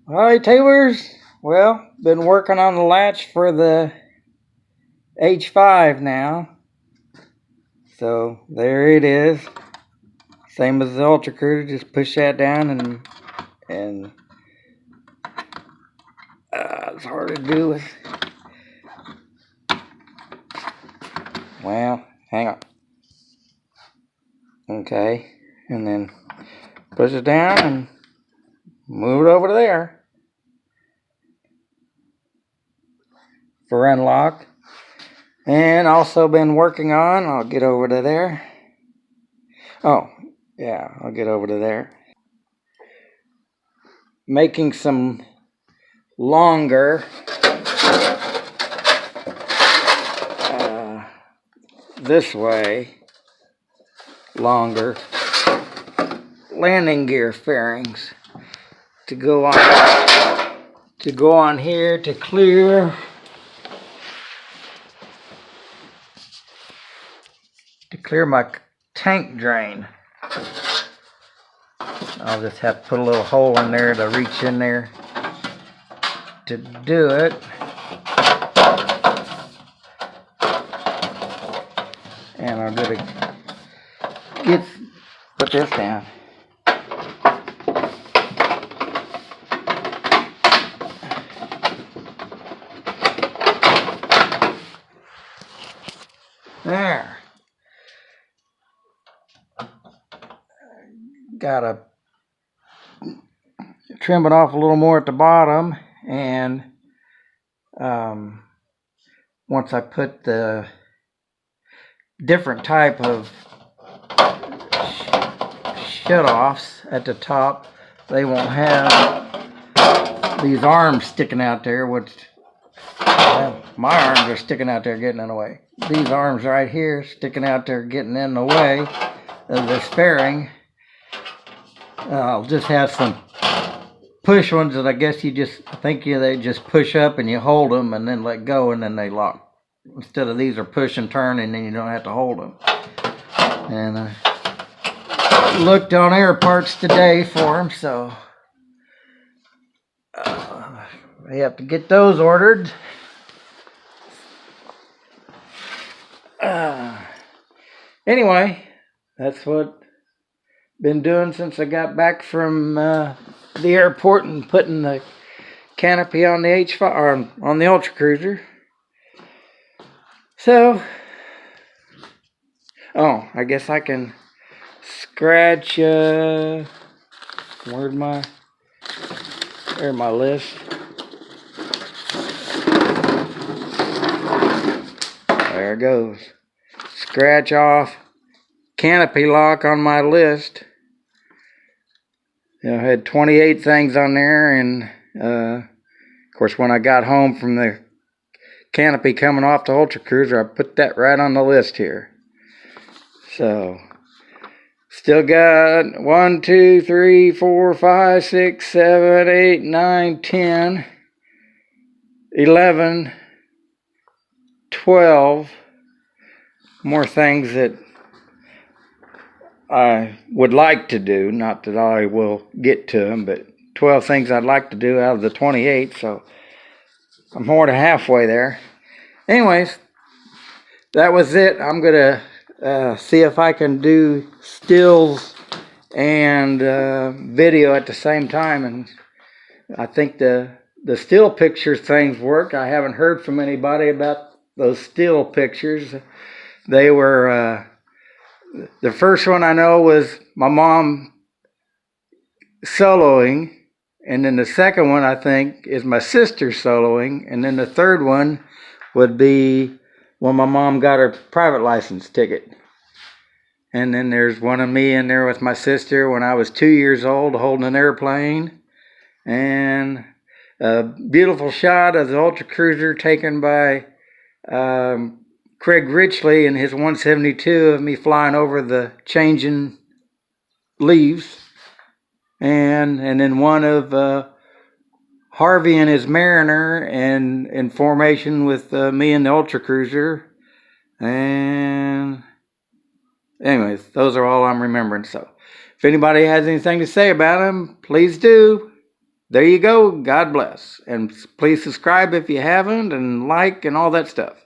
Alright, Taylors. Well, been working on the latch for the H5 now. So there it is. Same as the Ultra Cruiser, just push that down and it's hard to do with. Well, hang on. Okay, and then push it down and move it over to there for unlock. And also been working on, I'll get over to there. Oh, yeah, I'll get over to there. Making some longer this way, longer landing gear fairings to go on here to clear my tank drain. I'll just have to put a little hole in there to reach in there to do it. And I'm gonna put this down. There. Gotta trim it off a little more at the bottom, and once I put the different type of shut-offs at the top, they won't have these arms sticking out there, which my arms are sticking out there getting in the way. These arms right here sticking out there getting in the way of this fairing. I'll just have some push ones that I guess they just push up and you hold them and then let go and then they lock. Instead of these are push and turn and then you don't have to hold them. And I looked on air parts today for them, so I have to get those ordered. Anyway, that's what been doing since I got back from the airport and putting the canopy on the H5 or on the Ultra Cruiser. So, I guess I can scratch. There's my list. There it goes. Scratch off canopy lock on my list. I had 28 things on there, and of course when I got home from the canopy coming off the Ultra Cruiser, I put that right on the list here. So still got 1, 2, 3, 4, 5, 6, 7, 8, 9, 10, 11, 12 more things that I would like to do. Not that I will get to them, but 12 things I'd like to do out of the 28, so I'm more than halfway there. Anyways, that was it. I'm gonna see if I can do stills and video at the same time, and I think the still pictures things work. I haven't heard from anybody about those still pictures. They were the first one I know was my mom soloing, and then the second one I think is my sister soloing, and then the third one would be when my mom got her private license ticket. And then there's one of me in there with my sister when I was 2 years old holding an airplane, and a beautiful shot of the Ultra Cruiser taken by Craig Richley and his 172 of me flying over the changing leaves, and then one of Harvey and his Mariner and in formation with me and the Ultra Cruiser. And anyways, those are all I'm remembering. So if anybody has anything to say about them, please do. there you go. God bless. And please subscribe if you haven't, and like and all that stuff.